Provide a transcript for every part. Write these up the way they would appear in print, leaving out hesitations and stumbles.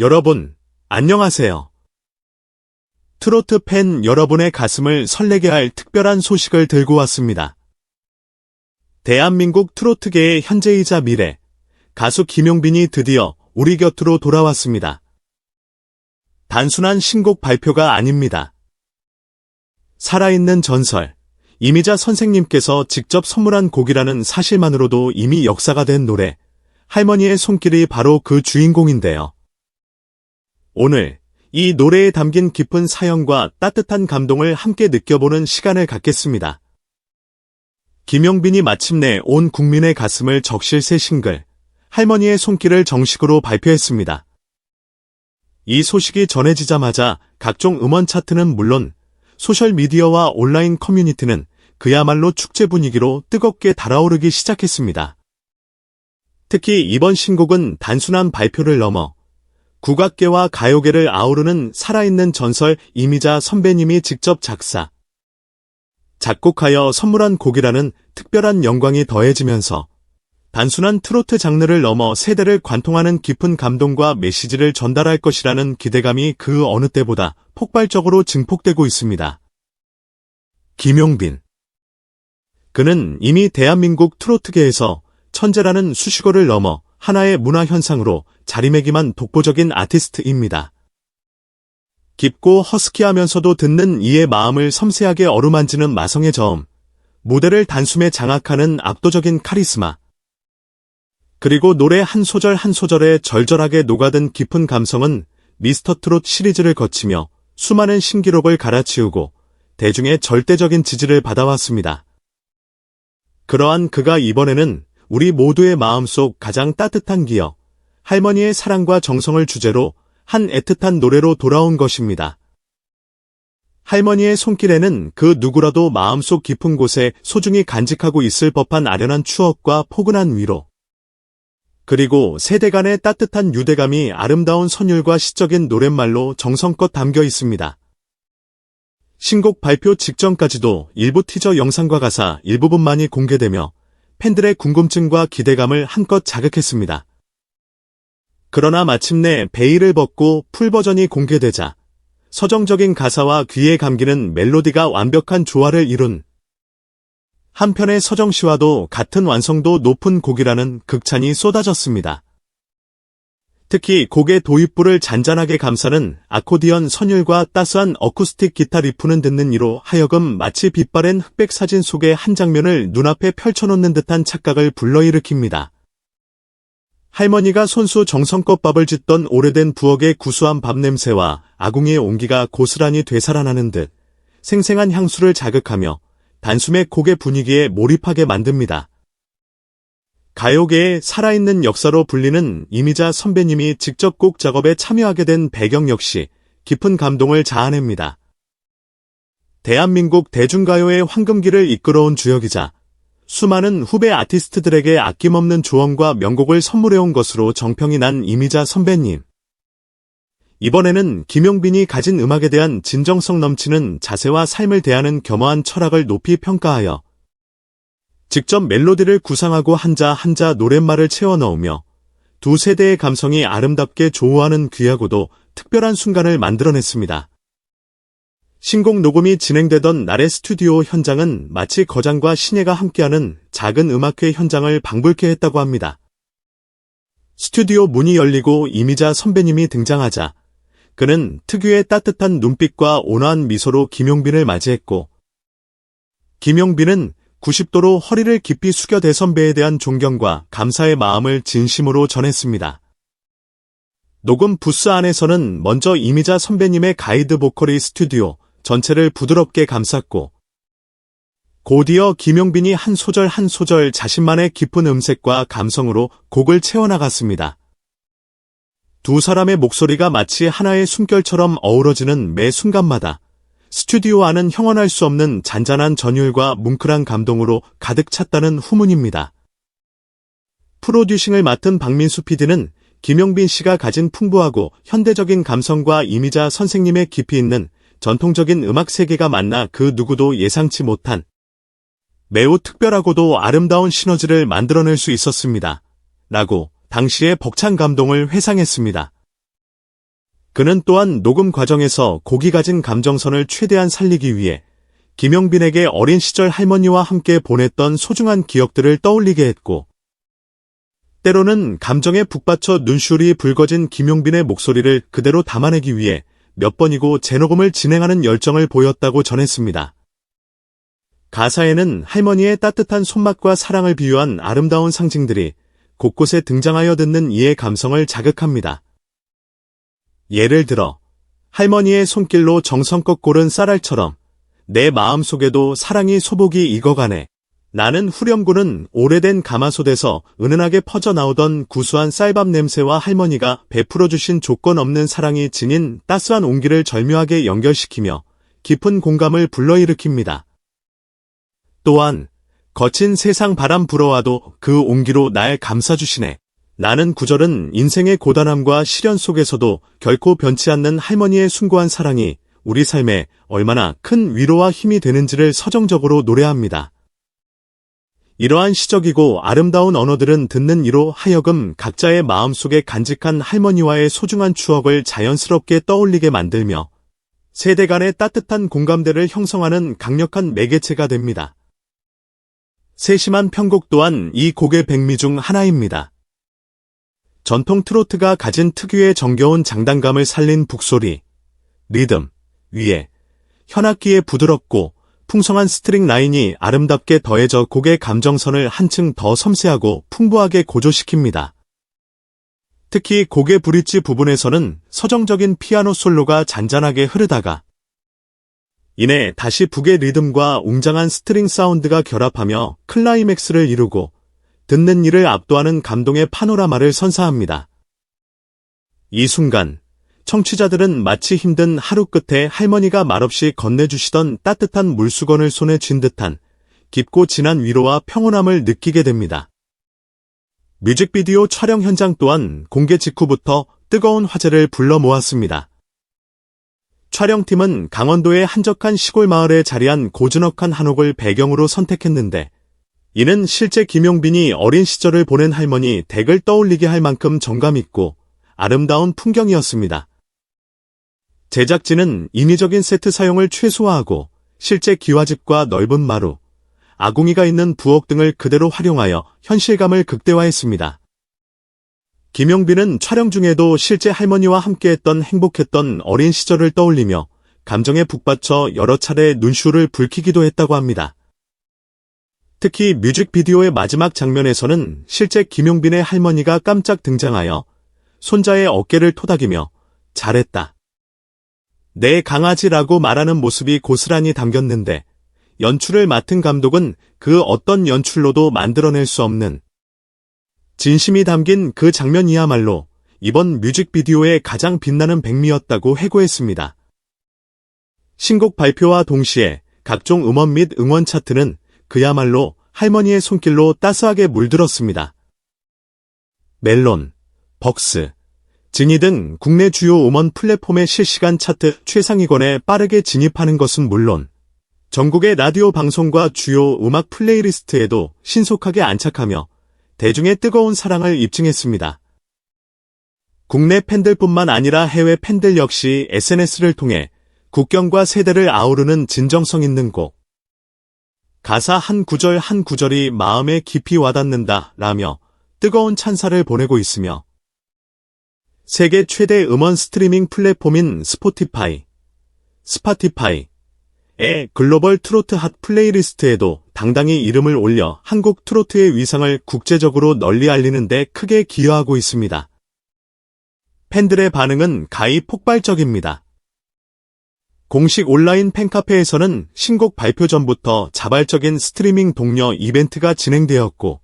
여러분, 안녕하세요. 트로트 팬 여러분의 가슴을 설레게 할 특별한 소식을 들고 왔습니다. 대한민국 트로트계의 현재이자 미래, 가수 김용빈이 드디어 우리 곁으로 돌아왔습니다. 단순한 신곡 발표가 아닙니다. 살아있는 전설, 이미자 선생님께서 직접 선물한 곡이라는 사실만으로도 이미 역사가 된 노래, 할머니의 손길이 바로 그 주인공인데요. 오늘 이 노래에 담긴 깊은 사연과 따뜻한 감동을 함께 느껴보는 시간을 갖겠습니다. 김용빈이 마침내 온 국민의 가슴을 적실 새 싱글, 할머니의 손길을 정식으로 발표했습니다. 이 소식이 전해지자마자 각종 음원 차트는 물론 소셜미디어와 온라인 커뮤니티는 그야말로 축제 분위기로 뜨겁게 달아오르기 시작했습니다. 특히 이번 신곡은 단순한 발표를 넘어 국악계와 가요계를 아우르는 살아있는 전설 이미자 선배님이 직접 작사, 작곡하여 선물한 곡이라는 특별한 영광이 더해지면서 단순한 트로트 장르를 넘어 세대를 관통하는 깊은 감동과 메시지를 전달할 것이라는 기대감이 그 어느 때보다 폭발적으로 증폭되고 있습니다. 김용빈. 그는 이미 대한민국 트로트계에서 천재라는 수식어를 넘어 하나의 문화현상으로 자리매김한 독보적인 아티스트입니다. 깊고 허스키하면서도 듣는 이의 마음을 섬세하게 어루만지는 마성의 저음, 무대를 단숨에 장악하는 압도적인 카리스마, 그리고 노래 한 소절 한 소절에 절절하게 녹아든 깊은 감성은 미스터트롯 시리즈를 거치며 수많은 신기록을 갈아치우고 대중의 절대적인 지지를 받아왔습니다. 그러한 그가 이번에는 우리 모두의 마음속 가장 따뜻한 기억, 할머니의 사랑과 정성을 주제로 한 애틋한 노래로 돌아온 것입니다. 할머니의 손길에는 그 누구라도 마음속 깊은 곳에 소중히 간직하고 있을 법한 아련한 추억과 포근한 위로, 그리고 세대 간의 따뜻한 유대감이 아름다운 선율과 시적인 노랫말로 정성껏 담겨 있습니다. 신곡 발표 직전까지도 일부 티저 영상과 가사 일부분만이 공개되며 팬들의 궁금증과 기대감을 한껏 자극했습니다. 그러나 마침내 베일을 벗고 풀버전이 공개되자 서정적인 가사와 귀에 감기는 멜로디가 완벽한 조화를 이룬 한편의 서정시와도 같은 완성도 높은 곡이라는 극찬이 쏟아졌습니다. 특히 곡의 도입부를 잔잔하게 감싸는 아코디언 선율과 따스한 어쿠스틱 기타 리프는 듣는 이로 하여금 마치 빛바랜 흑백 사진 속의 한 장면을 눈앞에 펼쳐놓는 듯한 착각을 불러일으킵니다. 할머니가 손수 정성껏 밥을 짓던 오래된 부엌의 구수한 밥 냄새와 아궁이의 온기가 고스란히 되살아나는 듯 생생한 향수를 자극하며 단숨에 곡의 분위기에 몰입하게 만듭니다. 가요계의 살아있는 역사로 불리는 이미자 선배님이 직접 곡 작업에 참여하게 된 배경 역시 깊은 감동을 자아냅니다. 대한민국 대중가요의 황금기를 이끌어온 주역이자 수많은 후배 아티스트들에게 아낌없는 조언과 명곡을 선물해온 것으로 정평이 난 이미자 선배님. 이번에는 김용빈이 가진 음악에 대한 진정성 넘치는 자세와 삶을 대하는 겸허한 철학을 높이 평가하여 직접 멜로디를 구상하고 한자 한자 노랫말을 채워 넣으며 두 세대의 감성이 아름답게 조화하는 귀하고도 특별한 순간을 만들어냈습니다. 신곡 녹음이 진행되던 날의 스튜디오 현장은 마치 거장과 신예가 함께하는 작은 음악회 현장을 방불케 했다고 합니다. 스튜디오 문이 열리고 이미자 선배님이 등장하자 그는 특유의 따뜻한 눈빛과 온화한 미소로 김용빈을 맞이했고 김용빈은 90도로 허리를 깊이 숙여 대선배에 대한 존경과 감사의 마음을 진심으로 전했습니다. 녹음 부스 안에서는 먼저 이미자 선배님의 가이드 보컬이 스튜디오 전체를 부드럽게 감쌌고 곧이어 김용빈이 한 소절 한 소절 자신만의 깊은 음색과 감성으로 곡을 채워나갔습니다. 두 사람의 목소리가 마치 하나의 숨결처럼 어우러지는 매 순간마다 스튜디오 안은 형언할 수 없는 잔잔한 전율과 뭉클한 감동으로 가득 찼다는 후문입니다. 프로듀싱을 맡은 박민수 PD는 김용빈 씨가 가진 풍부하고 현대적인 감성과 이미자 선생님의 깊이 있는 전통적인 음악 세계가 만나 그 누구도 예상치 못한 매우 특별하고도 아름다운 시너지를 만들어낼 수 있었습니다. 라고 당시의 벅찬 감동을 회상했습니다. 그는 또한 녹음 과정에서 곡이 가진 감정선을 최대한 살리기 위해 김용빈에게 어린 시절 할머니와 함께 보냈던 소중한 기억들을 떠올리게 했고, 때로는 감정에 북받쳐 눈시울이 붉어진 김용빈의 목소리를 그대로 담아내기 위해 몇 번이고 재녹음을 진행하는 열정을 보였다고 전했습니다. 가사에는 할머니의 따뜻한 손맛과 사랑을 비유한 아름다운 상징들이 곳곳에 등장하여 듣는 이의 감성을 자극합니다. 예를 들어 할머니의 손길로 정성껏 고른 쌀알처럼 내 마음속에도 사랑이 소복이 익어가네. 나는 후렴구는 오래된 가마솥에서 은은하게 퍼져나오던 구수한 쌀밥 냄새와 할머니가 베풀어주신 조건 없는 사랑이 지닌 따스한 온기를 절묘하게 연결시키며 깊은 공감을 불러일으킵니다. 또한 거친 세상 바람 불어와도 그 온기로 날 감싸주시네. 라는 구절은 인생의 고단함과 시련 속에서도 결코 변치 않는 할머니의 숭고한 사랑이 우리 삶에 얼마나 큰 위로와 힘이 되는지를 서정적으로 노래합니다. 이러한 시적이고 아름다운 언어들은 듣는 이로 하여금 각자의 마음속에 간직한 할머니와의 소중한 추억을 자연스럽게 떠올리게 만들며 세대 간의 따뜻한 공감대를 형성하는 강력한 매개체가 됩니다. 세심한 편곡 또한 이 곡의 백미 중 하나입니다. 전통 트로트가 가진 특유의 정겨운 장단감을 살린 북소리, 리듬, 위에 현악기의 부드럽고 풍성한 스트링 라인이 아름답게 더해져 곡의 감정선을 한층 더 섬세하고 풍부하게 고조시킵니다. 특히 곡의 브릿지 부분에서는 서정적인 피아노 솔로가 잔잔하게 흐르다가 이내 다시 북의 리듬과 웅장한 스트링 사운드가 결합하며 클라이맥스를 이루고 듣는 이를 압도하는 감동의 파노라마를 선사합니다. 이 순간 청취자들은 마치 힘든 하루 끝에 할머니가 말없이 건네주시던 따뜻한 물수건을 손에 쥔 듯한 깊고 진한 위로와 평온함을 느끼게 됩니다. 뮤직비디오 촬영 현장 또한 공개 직후부터 뜨거운 화제를 불러 모았습니다. 촬영팀은 강원도의 한적한 시골 마을에 자리한 고즈넉한 한옥을 배경으로 선택했는데 이는 실제 김용빈이 어린 시절을 보낸 할머니 댁을 떠올리게 할 만큼 정감있고 아름다운 풍경이었습니다. 제작진은 인위적인 세트 사용을 최소화하고 실제 기와집과 넓은 마루, 아궁이가 있는 부엌 등을 그대로 활용하여 현실감을 극대화했습니다. 김용빈은 촬영 중에도 실제 할머니와 함께했던 행복했던 어린 시절을 떠올리며 감정에 북받쳐 여러 차례 눈시울을 붉히기도 했다고 합니다. 특히 뮤직비디오의 마지막 장면에서는 실제 김용빈의 할머니가 깜짝 등장하여 손자의 어깨를 토닥이며 잘했다. 내 강아지라고 말하는 모습이 고스란히 담겼는데 연출을 맡은 감독은 그 어떤 연출로도 만들어낼 수 없는 진심이 담긴 그 장면이야말로 이번 뮤직비디오의 가장 빛나는 백미였다고 해고했습니다. 신곡 발표와 동시에 각종 음원 및 응원 차트는 그야말로 할머니의 손길로 따스하게 물들었습니다. 멜론, 벅스, 지니 등 국내 주요 음원 플랫폼의 실시간 차트 최상위권에 빠르게 진입하는 것은 물론 전국의 라디오 방송과 주요 음악 플레이리스트에도 신속하게 안착하며 대중의 뜨거운 사랑을 입증했습니다. 국내 팬들뿐만 아니라 해외 팬들 역시 SNS를 통해 국경과 세대를 아우르는 진정성 있는 곡, 가사 한 구절 한 구절이 마음에 깊이 와닿는다 라며 뜨거운 찬사를 보내고 있으며 세계 최대 음원 스트리밍 플랫폼인 스포티파이의 글로벌 트로트 핫 플레이리스트에도 당당히 이름을 올려 한국 트로트의 위상을 국제적으로 널리 알리는 데 크게 기여하고 있습니다. 팬들의 반응은 가히 폭발적입니다. 공식 온라인 팬카페에서는 신곡 발표 전부터 자발적인 스트리밍 독려 이벤트가 진행되었고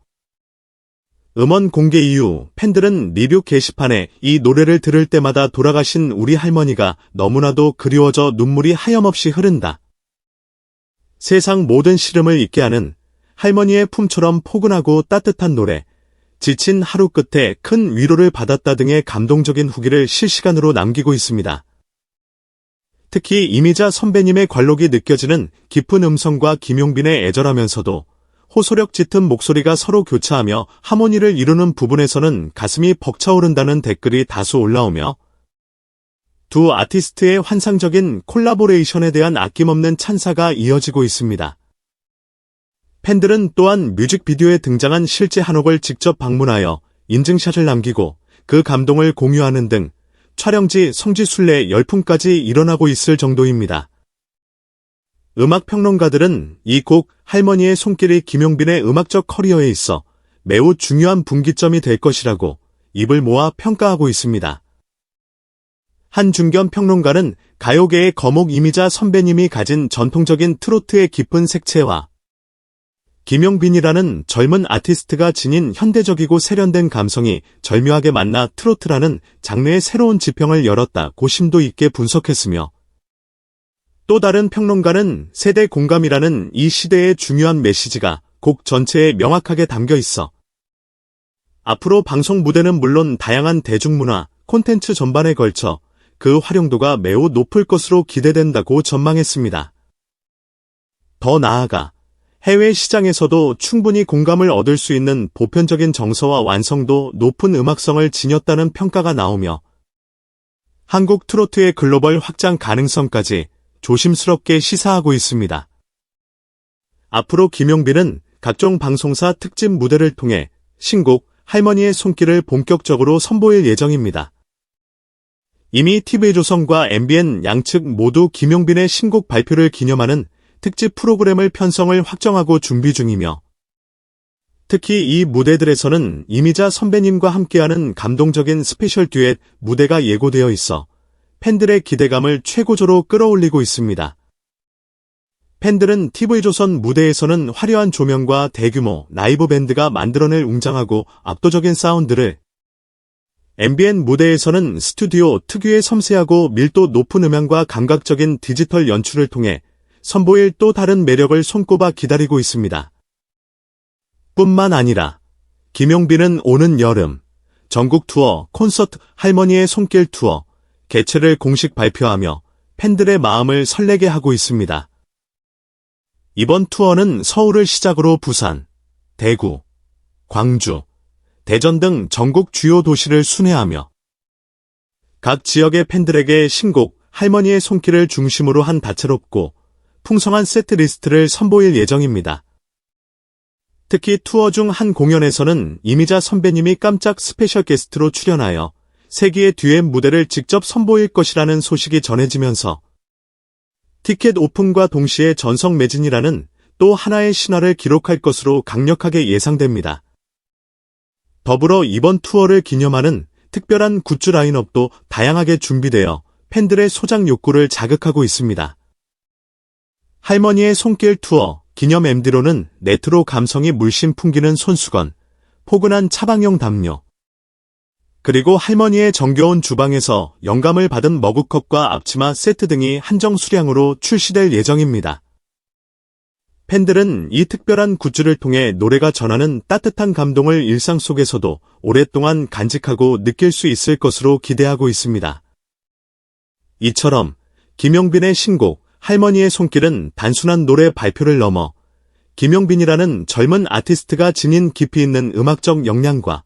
음원 공개 이후 팬들은 리뷰 게시판에 이 노래를 들을 때마다 돌아가신 우리 할머니가 너무나도 그리워져 눈물이 하염없이 흐른다. 세상 모든 시름을 잊게 하는 할머니의 품처럼 포근하고 따뜻한 노래, 지친 하루 끝에 큰 위로를 받았다 등의 감동적인 후기를 실시간으로 남기고 있습니다. 특히 이미자 선배님의 관록이 느껴지는 깊은 음성과 김용빈의 애절하면서도 호소력 짙은 목소리가 서로 교차하며 하모니를 이루는 부분에서는 가슴이 벅차오른다는 댓글이 다수 올라오며 두 아티스트의 환상적인 콜라보레이션에 대한 아낌없는 찬사가 이어지고 있습니다. 팬들은 또한 뮤직비디오에 등장한 실제 한옥을 직접 방문하여 인증샷을 남기고 그 감동을 공유하는 등 촬영지 성지 순례 열풍까지 일어나고 있을 정도입니다. 음악평론가들은 이 곡 할머니의 손길이 김용빈의 음악적 커리어에 있어 매우 중요한 분기점이 될 것이라고 입을 모아 평가하고 있습니다. 한준겸 평론가는 가요계의 거목 이미자 선배님이 가진 전통적인 트로트의 깊은 색채와 김용빈이라는 젊은 아티스트가 지닌 현대적이고 세련된 감성이 절묘하게 만나 트로트라는 장르의 새로운 지평을 열었다고 심도 있게 분석했으며, 또 다른 평론가는 세대 공감이라는 이 시대의 중요한 메시지가 곡 전체에 명확하게 담겨 있어 앞으로 방송 무대는 물론 다양한 대중문화, 콘텐츠 전반에 걸쳐 그 활용도가 매우 높을 것으로 기대된다고 전망했습니다. 더 나아가 해외 시장에서도 충분히 공감을 얻을 수 있는 보편적인 정서와 완성도 높은 음악성을 지녔다는 평가가 나오며 한국 트로트의 글로벌 확장 가능성까지 조심스럽게 시사하고 있습니다. 앞으로 김용빈은 각종 방송사 특집 무대를 통해 신곡 할머니의 손길을 본격적으로 선보일 예정입니다. 이미 TV조선과 MBN 양측 모두 김용빈의 신곡 발표를 기념하는 특집 프로그램을 편성을 확정하고 준비 중이며, 특히 이 무대들에서는 이미자 선배님과 함께하는 감동적인 스페셜 듀엣 무대가 예고되어 있어 팬들의 기대감을 최고조로 끌어올리고 있습니다. 팬들은 TV조선 무대에서는 화려한 조명과 대규모 라이브 밴드가 만들어낼 웅장하고 압도적인 사운드를, MBN 무대에서는 스튜디오 특유의 섬세하고 밀도 높은 음향과 감각적인 디지털 연출을 통해 선보일 또 다른 매력을 손꼽아 기다리고 있습니다. 뿐만 아니라 김용빈은 오는 여름 전국 투어 콘서트 할머니의 손길 투어 개최를 공식 발표하며 팬들의 마음을 설레게 하고 있습니다. 이번 투어는 서울을 시작으로 부산, 대구, 광주, 대전 등 전국 주요 도시를 순회하며 각 지역의 팬들에게 신곡 할머니의 손길을 중심으로 한 다채롭고 풍성한 세트리스트를 선보일 예정입니다. 특히 투어 중 한 공연에서는 이미자 선배님이 깜짝 스페셜 게스트로 출연하여 세기의 듀엣 무대를 직접 선보일 것이라는 소식이 전해지면서 티켓 오픈과 동시에 전성 매진이라는 또 하나의 신화를 기록할 것으로 강력하게 예상됩니다. 더불어 이번 투어를 기념하는 특별한 굿즈 라인업도 다양하게 준비되어 팬들의 소장 욕구를 자극하고 있습니다. 할머니의 손길 투어 기념 MD로는 레트로 감성이 물씬 풍기는 손수건, 포근한 차방용 담요, 그리고 할머니의 정겨운 주방에서 영감을 받은 머그컵과 앞치마 세트 등이 한정 수량으로 출시될 예정입니다. 팬들은 이 특별한 굿즈를 통해 노래가 전하는 따뜻한 감동을 일상 속에서도 오랫동안 간직하고 느낄 수 있을 것으로 기대하고 있습니다. 이처럼 김용빈의 신곡 할머니의 손길은 단순한 노래 발표를 넘어 김용빈이라는 젊은 아티스트가 지닌 깊이 있는 음악적 역량과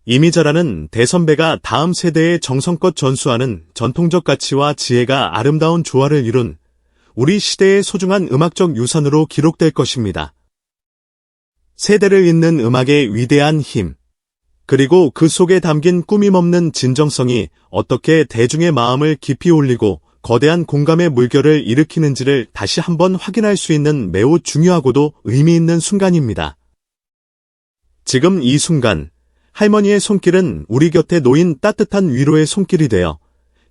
이미자라는 대선배가 다음 세대에 정성껏 전수하는 전통적 가치와 지혜가 아름다운 조화를 이룬 우리 시대의 소중한 음악적 유산으로 기록될 것입니다. 세대를 잇는 음악의 위대한 힘, 그리고 그 속에 담긴 꾸밈없는 진정성이 어떻게 대중의 마음을 깊이 울리고 거대한 공감의 물결을 일으키는지를 다시 한번 확인할 수 있는 매우 중요하고도 의미 있는 순간입니다. 지금 이 순간, 할머니의 손길은 우리 곁에 놓인 따뜻한 위로의 손길이 되어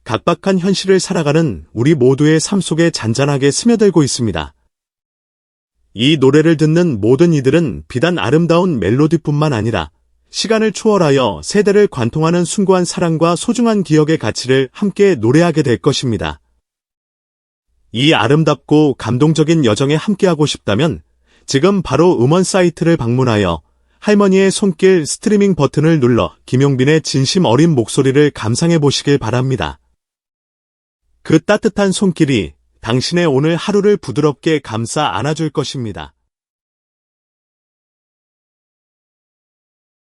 각박한 현실을 살아가는 우리 모두의 삶 속에 잔잔하게 스며들고 있습니다. 이 노래를 듣는 모든 이들은 비단 아름다운 멜로디뿐만 아니라 시간을 초월하여 세대를 관통하는 숭고한 사랑과 소중한 기억의 가치를 함께 노래하게 될 것입니다. 이 아름답고 감동적인 여정에 함께하고 싶다면 지금 바로 음원 사이트를 방문하여 할머니의 손길 스트리밍 버튼을 눌러 김용빈의 진심 어린 목소리를 감상해 보시길 바랍니다. 그 따뜻한 손길이 당신의 오늘 하루를 부드럽게 감싸 안아줄 것입니다.